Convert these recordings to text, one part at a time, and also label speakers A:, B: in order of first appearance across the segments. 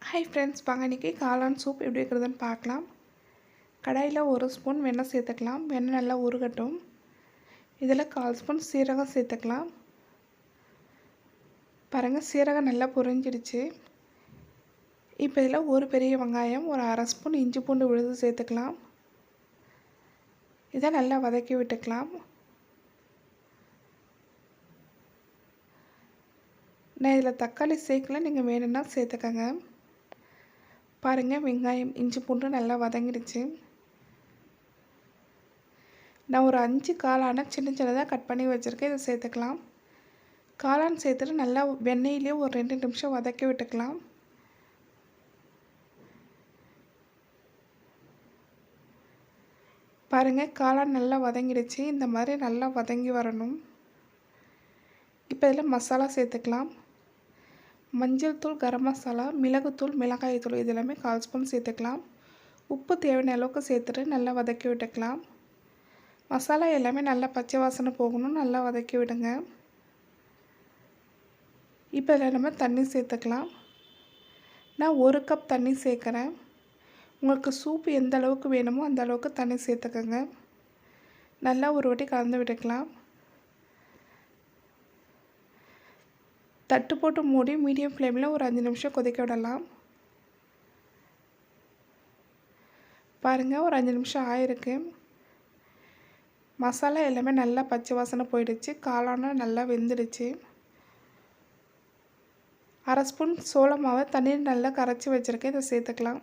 A: Hi friends, வாங்க இன்றைக்கி காளான் சூப் எப்படி வைக்கிறதுன்னு பார்க்கலாம். கடாயில் 1 ஸ்பூன் வெண்ணெய் சேர்த்துக்கலாம். வெண்ணெய் நல்லா உருகட்டும். இதில் 1/4 ஸ்பூன் சீரகம் சேர்த்துக்கலாம். பாருங்கள், சீரகம் நல்லா பொரிஞ்சிடுச்சு. இப்போ இதில் ஒரு பெரிய வெங்காயம், ஒரு 1/2 ஸ்பூன் இஞ்சி பூண்டு விழுது சேர்த்துக்கலாம். இதை நல்லா வதக்கி விட்டுக்கலாம். நான் இதில் தக்காளி சேர்க்கல, நீங்கள் வேணும்னா சேர்த்துக்கங்க. பாருங்கள், வெங்காயம் இஞ்சி பூண்டு நல்லா வதங்கிடுச்சு. நான் ஒரு 5 காளானை சின்ன சின்னதாக கட் பண்ணி வச்சுருக்கேன். இதை சேர்த்துக்கலாம். காளான் சேர்த்துட்டு நல்லா வெண்ணெயிலே ஒரு 2 நிமிஷம் வதக்கி விட்டுக்கலாம். பாருங்கள், காளான் நல்லா வதங்கிடுச்சு. இந்த மாதிரி நல்லா வதங்கி வரணும். இப்போ இதில் மசாலா சேர்த்துக்கலாம். மஞ்சள் தூள், கரம் மசாலா, மிளகுத்தூள், மிளகாய் தூள் இது எல்லாமே 1/4 ஸ்பூன் சேர்த்துக்கலாம். உப்பு தேவையான அளவுக்கு சேர்த்துட்டு நல்லா வதக்கி விட்டுக்கலாம். மசாலா எல்லாமே நல்லா பச்சை வாசனை போகணும். நல்லா வதக்கி விடுங்க. இப்போ இதில் நம்ம தண்ணி சேர்த்துக்கலாம். நான் 1 கப் தண்ணி சேர்க்குறேன். உங்களுக்கு சூப்பு எந்த அளவுக்கு வேணுமோ அந்த அளவுக்கு தண்ணி சேர்த்துக்கோங்க. நல்லா ஒரு வாட்டி கலந்து விட்டுக்கலாம். தட்டு போட்டு மூடி மீடியம் ஃப்ளேமில் ஒரு 5 நிமிஷம் கொதிக்க விடலாம். பாருங்கள், ஒரு 5 நிமிஷம் ஆயிருக்கு. மசாலா எல்லாமே நல்லா பச்சை வாசனை போயிடுச்சு. காளானும் நல்லா வெந்துடுச்சு. 1/2 ஸ்பூன் சோள மாவை தண்ணீர் நல்லா கரைச்சி வச்சுருக்கேன். இதை சேர்த்துக்கலாம்.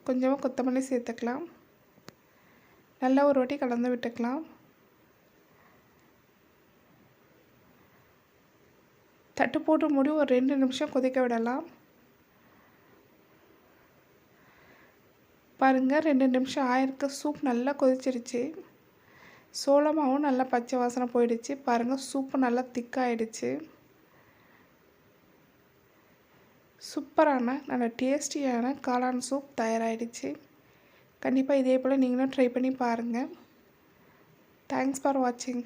A: கொஞ்சமாக கொத்தமல்லி சேர்த்துக்கலாம். நல்லா ஒரு வாட்டி கலந்து விட்டுக்கலாம். தட்டு போட்டு மூடி ஒரு 2 நிமிஷம் கொதிக்க விடலாம். பாருங்கள், 2 நிமிஷம் ஆயிருக்கு. சூப் நல்லா கொதிச்சிருச்சு. சோளமாவும் நல்லா பச்சை வாசனை போயிடுச்சு. பாருங்கள், சூப்பு நல்லா திக்காயிடுச்சு. சூப்பரான நல்ல டேஸ்டியான காளான் சூப் தயாராகிடுச்சு. கண்டிப்பாக இதே போல் நீங்களும் ட்ரை பண்ணி பாருங்கள். தேங்க்ஸ் ஃபார் வாட்சிங்.